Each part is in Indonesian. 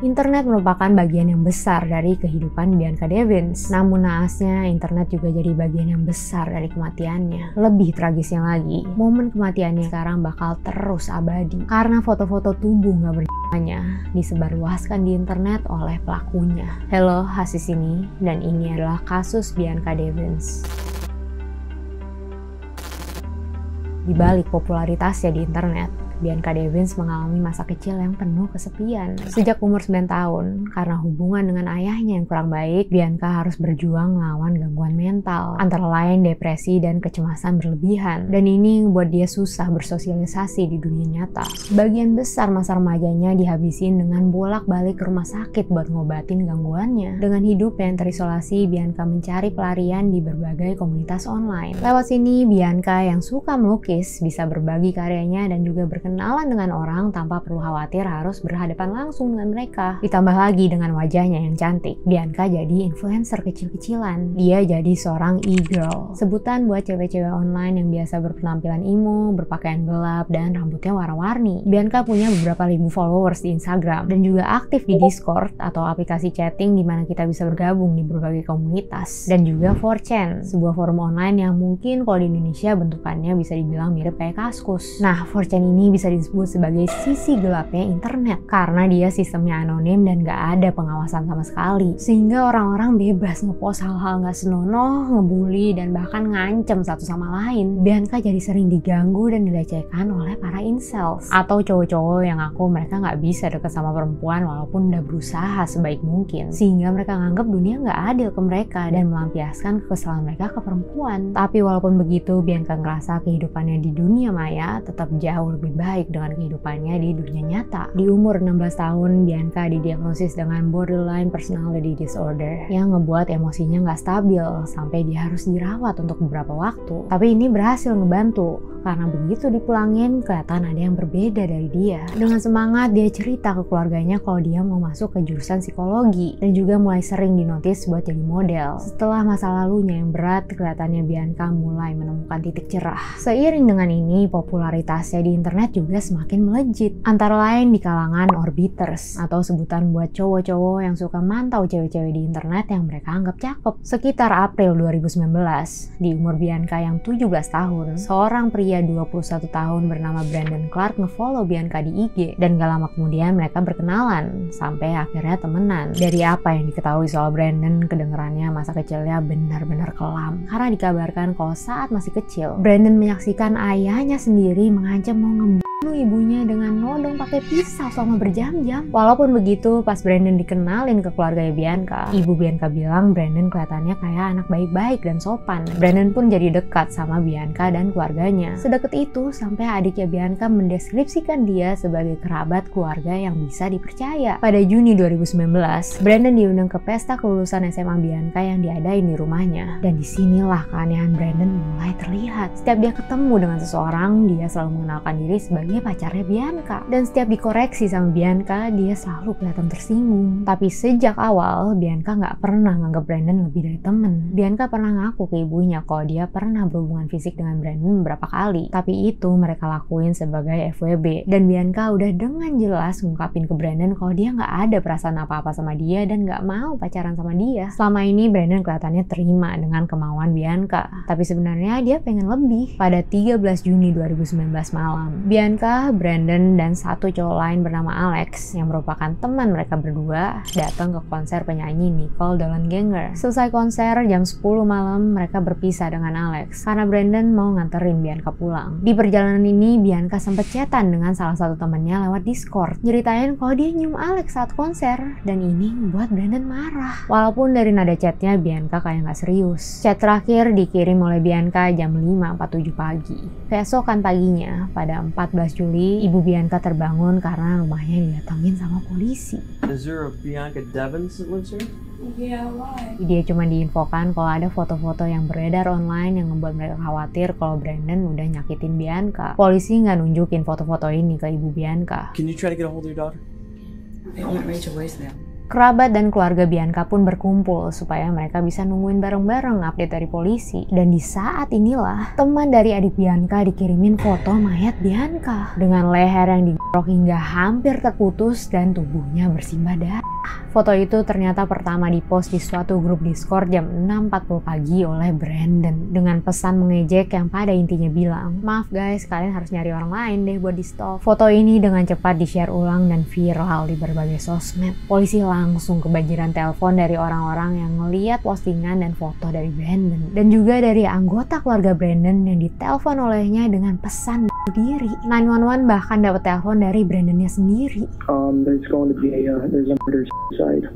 Internet merupakan bagian yang besar dari kehidupan Bianca Devins. Namun naasnya, internet juga jadi bagian yang besar dari kematiannya. Lebih tragisnya lagi, momen kematiannya sekarang bakal terus abadi. Karena foto-foto tubuh gak bernyawa disebarluaskan di internet oleh pelakunya. Halo, Hasis ini, dan ini adalah kasus Bianca Devins. Di balik popularitasnya di internet, Bianca Devins mengalami masa kecil yang penuh kesepian. Sejak umur 9 tahun, karena hubungan dengan ayahnya yang kurang baik, Bianca harus berjuang melawan gangguan mental, antara lain depresi dan kecemasan berlebihan. Dan ini membuat dia susah bersosialisasi di dunia nyata. Sebagian besar masa remajanya dihabisin dengan bolak-balik ke rumah sakit buat ngobatin gangguannya. Dengan hidup yang terisolasi, Bianca mencari pelarian di berbagai komunitas online. Lewat sini, Bianca yang suka melukis bisa berbagi karyanya dan juga berkenalan dengan orang tanpa perlu khawatir harus berhadapan langsung dengan mereka. Ditambah lagi dengan wajahnya yang cantik, Bianca jadi influencer kecil-kecilan. Dia jadi seorang e-girl, sebutan buat cewek-cewek online yang biasa berpenampilan emo, berpakaian gelap, dan rambutnya warna-warni. Bianca punya beberapa ribu followers di Instagram dan juga aktif di Discord atau aplikasi chatting di mana kita bisa bergabung di berbagai komunitas. Dan juga 4chan, sebuah forum online yang mungkin kalau di Indonesia bentukannya bisa dibilang mirip kayak Kaskus. Nah, 4chan ini bisa disebut sebagai sisi gelapnya internet karena dia sistemnya anonim dan gak ada pengawasan sama sekali, sehingga orang-orang bebas ngepost hal-hal gak senonoh, ngebully, dan bahkan ngancem satu sama lain. Bianca jadi sering diganggu dan dilecehkan oleh para incels atau cowok-cowok yang ngaku mereka gak bisa deket sama perempuan walaupun udah berusaha sebaik mungkin, sehingga mereka nganggep dunia gak adil ke mereka dan melampiaskan kekesalan mereka ke perempuan. Tapi walaupun begitu, Bianca ngerasa kehidupannya di dunia maya tetap jauh lebih baik dengan kehidupannya di dunia nyata. Di umur 16 tahun, Bianca didiagnosis dengan borderline personality disorder yang ngebuat emosinya nggak stabil sampai dia harus dirawat untuk beberapa waktu. Tapi ini berhasil ngebantu karena begitu dipulangin kelihatan ada yang berbeda dari dia. Dengan semangat dia cerita ke keluarganya kalau dia mau masuk ke jurusan psikologi dan juga mulai sering dinotis buat jadi model. Setelah masa lalunya yang berat, kelihatannya Bianca mulai menemukan titik cerah. Seiring dengan ini, popularitasnya di internet juga semakin melejit, antara lain di kalangan orbiters atau sebutan buat cowok-cowok yang suka mantau cewek-cewek di internet yang mereka anggap cakep. Sekitar April 2019, di umur Bianca yang 17 tahun, seorang pria 21 tahun bernama Brandon Clark ngefollow Bianca di IG dan gak lama kemudian mereka berkenalan sampai akhirnya temenan. Dari apa yang diketahui soal Brandon, kedengerannya masa kecilnya benar-benar kelam karena dikabarkan kalau saat masih kecil Brandon menyaksikan ayahnya sendiri mengancam mau ngebunuh ibunya dengan nodong pakai pisau selama berjam-jam. Walaupun begitu, pas Brandon dikenalin ke keluarga Bianca, ibu Bianca bilang Brandon kelihatannya kayak anak baik-baik dan sopan. Brandon pun jadi dekat sama Bianca dan keluarganya. Sedekat itu sampai adiknya Bianca mendeskripsikan dia sebagai kerabat keluarga yang bisa dipercaya. Pada Juni 2019, Brandon diundang ke pesta kelulusan SMA Bianca yang diadain di rumahnya. Dan disinilah keanehan Brandon mulai terlihat. Setiap dia ketemu dengan seseorang, dia selalu mengenalkan diri sebagai pacarnya Bianca. Dan setiap dikoreksi sama Bianca, dia selalu kelihatan tersinggung. Tapi sejak awal, Bianca nggak pernah nganggap Brandon lebih dari temen. Bianca pernah ngaku ke ibunya kalau dia pernah berhubungan fisik dengan Brandon beberapa kali. Tapi itu mereka lakuin sebagai FWB. Dan Bianca udah dengan jelas ngungkapin ke Brandon kalau dia nggak ada perasaan apa-apa sama dia dan nggak mau pacaran sama dia. Selama ini Brandon kelihatannya terima dengan kemauan Bianca. Tapi sebenarnya dia pengen lebih. Pada 13 Juni 2019 malam, Bianca, Brandon, dan satu cowok lain bernama Alex yang merupakan teman mereka berdua datang ke konser penyanyi Nicole Dollanganger. Selesai konser jam 10 malam, mereka berpisah dengan Alex karena Brandon mau nganterin Bianca pulang. Di perjalanan ini, Bianca sempet chatan dengan salah satu temennya lewat Discord, nyeritain kalau dia nyium Alex saat konser, dan ini membuat Brandon marah. Walaupun dari nada chatnya Bianca kayak nggak serius. Chat terakhir dikirim oleh Bianca jam 5.47 pagi. Keesokan paginya, pada 14 Juli, ibu Bianca terbangun karena rumahnya didatengin sama polisi. Is there a Bianca Devins that lives here? Yeah, why? Dia cuma diinfokan kalau ada foto-foto yang beredar online yang membuat mereka khawatir kalau Brandon udah nyakitin Bianca. Polisi nggak nunjukin foto-foto ini ke ibu Bianca. Can you try to get a hold of your daughter? They want Rachel voicemail. Kerabat dan keluarga Bianca pun berkumpul supaya mereka bisa nungguin bareng-bareng update dari polisi. Dan di saat inilah teman dari adik Bianca dikirimin foto mayat Bianca dengan leher yang digorok hingga hampir terputus dan tubuhnya bersimbah darah. Foto itu ternyata pertama dipost di suatu grup Discord jam 6.40 pagi oleh Brandon dengan pesan mengejek yang pada intinya bilang, "Maaf guys, kalian harus nyari orang lain deh buat di stop." Foto ini dengan cepat di-share ulang dan viral di berbagai sosmed. Polisi langsung kebanjiran telepon dari orang-orang yang ngeliat postingan dan foto dari Brandon, dan juga dari anggota keluarga Brandon yang ditelepon olehnya dengan pesan bunuh diri. 911 bahkan dapat telepon dari Brandonnya sendiri. There's going to be there's a murder suicide.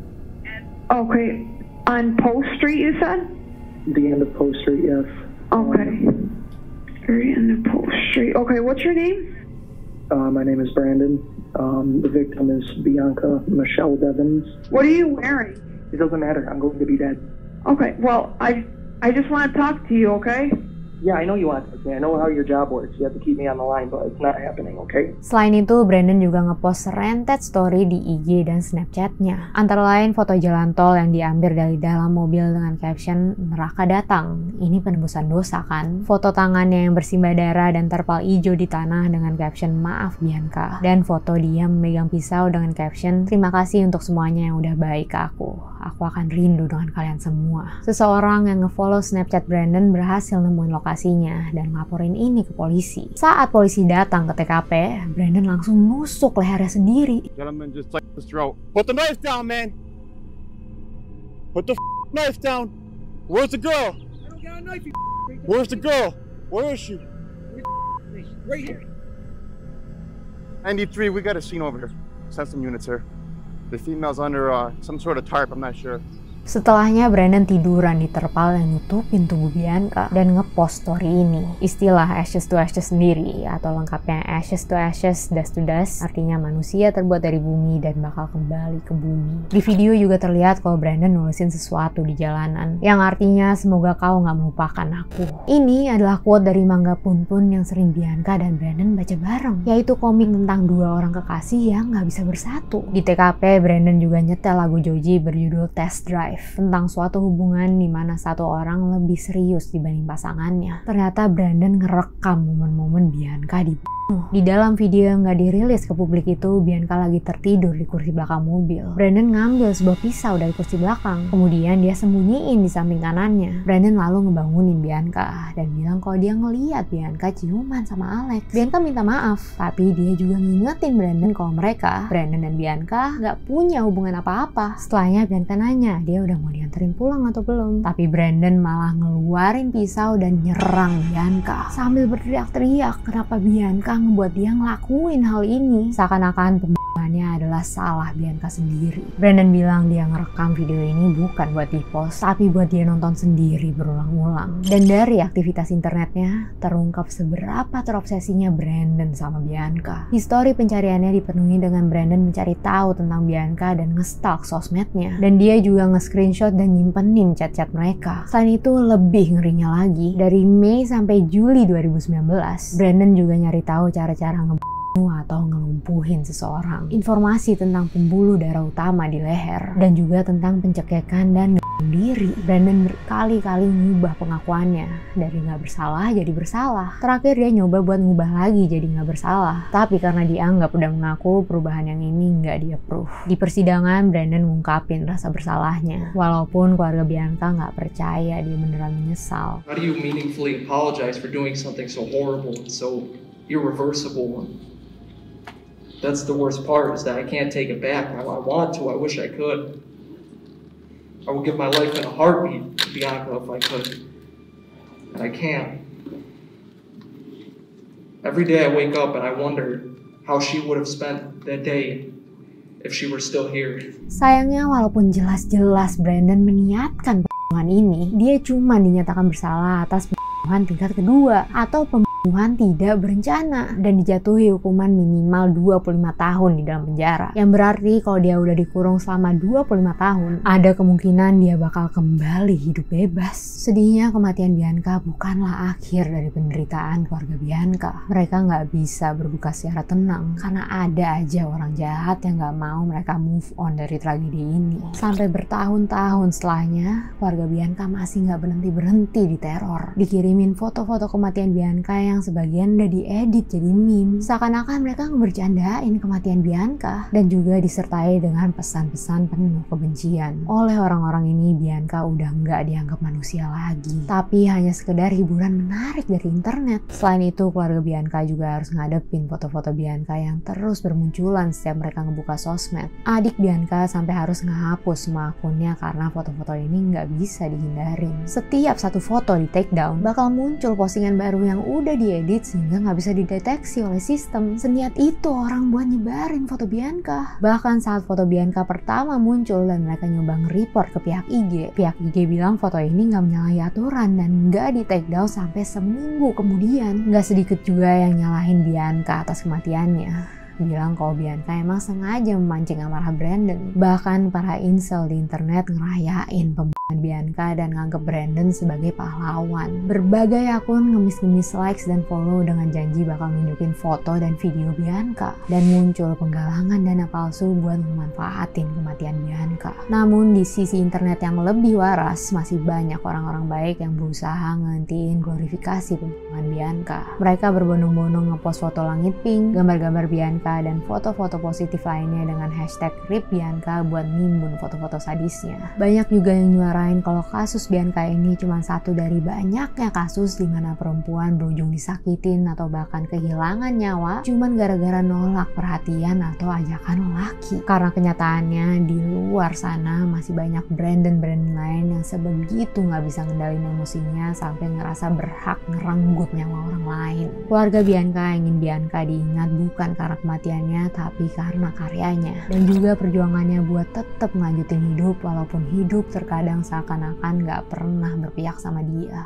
Okay, on Post Street you said? The end of Post Street, yes. Okay. Very end of Post Street. Okay, what's your name? My name is Brandon. The victim is Bianca Michelle Devins. What are you wearing? It doesn't matter. I'm going to be dead. Okay, well, I just want to talk to you, okay? Yeah, I know you want to. I know how your job works. You have to keep me on the line, but it's not happening, okay? Selain itu, Brandon juga ngepost rentet story di IG dan Snapchat-nya. Antara lain foto jalan tol yang diambil dari dalam mobil dengan caption "Neraka datang. Ini penebusan dosa kan?" Foto tangannya yang bersimbah darah dan terpal hijau di tanah dengan caption "Maaf Bianca." Dan foto dia memegang pisau dengan caption "Terima kasih untuk semuanya yang udah baik ke aku. Aku akan rindu dengan kalian semua." Seseorang yang ngefollow Snapchat Brandon berhasil nemuin lokasinya dan laporin ini ke polisi. Saat polisi datang ke TKP, Brandon langsung nusuk lehernya sendiri. Gentleman, just like his throat. Put the knife down, man. Put the knife down. Where's the girl? I don't got a knife, you Where's the girl? Where is she? right here. 93, we got a scene over here. Send some units here. The female's under some sort of tarp, I'm not sure. Setelahnya Brandon tiduran di terpal yang nutupin tubuh Bianca dan ngepost story ini. Istilah ashes to ashes sendiri atau lengkapnya ashes to ashes, dust to dust, artinya manusia terbuat dari bumi dan bakal kembali ke bumi. Di video juga terlihat kalau Brandon nulisin sesuatu di jalanan yang artinya semoga kau nggak melupakan aku. Ini adalah quote dari manga Punpun yang sering Bianca dan Brandon baca bareng, yaitu komik tentang dua orang kekasih yang nggak bisa bersatu. Di TKP, Brandon juga nyetel lagu Joji berjudul Test Drive tentang suatu hubungan di mana satu orang lebih serius dibanding pasangannya. Ternyata Brandon ngerekam momen-momen Bianca dibunuh. Di dalam video yang nggak dirilis ke publik itu, Bianca lagi tertidur di kursi belakang mobil. Brandon ngambil sebuah pisau dari kursi belakang, kemudian dia sembunyiin di samping kanannya. Brandon lalu ngebangunin Bianca dan bilang kalau dia ngeliat Bianca ciuman sama Alex. Bianca minta maaf, tapi dia juga ngingetin Brandon kalau mereka, Brandon dan Bianca, nggak punya hubungan apa-apa. Setelahnya Bianca nanya dia udah mau dianterin pulang atau belum, tapi Brandon malah ngeluarin pisau dan nyerang Bianca sambil berteriak-teriak kenapa Bianca ngebuat dia ngelakuin hal ini, seakan-akan pembunuhannya adalah salah Bianca sendiri. Brandon bilang dia ngerekam video ini bukan buat di-post, tapi buat dia nonton sendiri berulang-ulang. Dan dari aktivitas internetnya terungkap seberapa terobsesinya Brandon sama Bianca. Histori pencariannya dipenuhi dengan Brandon mencari tahu tentang Bianca dan nge-stalk sosmednya, dan dia juga nge-screenshot dan nyimpenin chat-chat mereka. Selain itu, lebih ngerinya lagi, dari Mei sampai Juli 2019, Brandon juga nyari tahu cara-cara ngebunuh atau ngelumpuhin seseorang, informasi tentang pembuluh darah utama di leher, dan juga tentang pencegahan dan gantung diri. Brandon berkali-kali ngubah pengakuannya dari nggak bersalah jadi bersalah. Terakhir dia nyoba buat ngubah lagi jadi nggak bersalah, tapi karena dianggap udah mengaku, perubahan yang ini nggak di-approve. Di persidangan, Brandon ngungkapin rasa bersalahnya, walaupun keluarga Bianca nggak percaya dia beneran menyesal. How do you meaningfully apologize for doing something so horrible and so irreversible? That's the worst part, is that I can't take it back. I want to, I wish I could. I would give my life in a heartbeat to Bianca if I could. And I can't. Every day I wake up and I wonder how she would have spent that day if she were still here. Sayangnya walaupun jelas-jelas Brandon meniatkan pembunuhan ini, dia cuma dinyatakan bersalah atas pembunuhan tingkat kedua atau pembunuhan pembunuhan tidak berencana dan dijatuhi hukuman minimal 25 tahun di dalam penjara. Yang berarti kalau dia udah dikurung selama 25 tahun, ada kemungkinan dia bakal kembali hidup bebas. Sedihnya kematian Bianca bukanlah akhir dari penderitaan keluarga Bianca. Mereka nggak bisa berbuka secara tenang karena ada aja orang jahat yang nggak mau mereka move on dari tragedi ini. Sampai bertahun-tahun setelahnya, keluarga Bianca masih nggak berhenti diteror. Dikirimin foto-foto kematian Bianca yang sebagian udah diedit jadi meme. Seakan-akan mereka ngebercandain kematian Bianca dan juga disertai dengan pesan-pesan penuh kebencian. Oleh orang-orang ini, Bianca udah nggak dianggap manusia lagi, tapi hanya sekedar hiburan menarik dari internet. Selain itu, keluarga Bianca juga harus ngadepin foto-foto Bianca yang terus bermunculan setiap mereka ngebuka sosmed. Adik Bianca sampai harus ngehapus semua akunnya karena foto-foto ini nggak bisa dihindarin. Setiap satu foto di take down, bakal muncul postingan baru yang udah diedit sehingga nggak bisa dideteksi oleh sistem. Seniat itu orang buat nyebarin foto Bianca. Bahkan saat foto Bianca pertama muncul dan mereka nyoba nge-report ke pihak IG bilang foto ini nggak menyalahi aturan dan nggak di take down sampai seminggu kemudian. Nggak sedikit juga yang nyalahin Bianca atas kematiannya, bilang kalau Bianca emang sengaja memancing amarah Brandon. Bahkan para incel di internet ngerayain pembunuhan Bianca dan nganggep Brandon sebagai pahlawan. Berbagai akun ngemis-ngemis likes dan follow dengan janji bakal nunjukin foto dan video Bianca, dan muncul penggalangan dana palsu buat memanfaatin kematian Bianca. Namun di sisi internet yang lebih waras, masih banyak orang-orang baik yang berusaha ngehentiin glorifikasi pembunuhan Bianca. Mereka berbondong-bondong ngepost foto langit pink, gambar-gambar Bianca, dan foto-foto positif lainnya dengan hashtag RIP Bianca buat nimbun foto-foto sadisnya. Banyak juga yang nyuarain kalau kasus Bianca ini cuma satu dari banyaknya kasus di mana perempuan berujung disakitin atau bahkan kehilangan nyawa cuman gara-gara nolak perhatian atau ajakan lelaki. Karena kenyataannya di luar sana masih banyak Brandon lain yang sebegitu nggak bisa ngendalin emosinya sampai ngerasa berhak ngerenggut nyawa orang lain. Keluarga Bianca ingin Bianca diingat bukan karena kematiannya tapi karena karyanya dan juga perjuangannya buat tetap melanjutin hidup walaupun hidup terkadang seakan-akan gak pernah berpihak sama dia.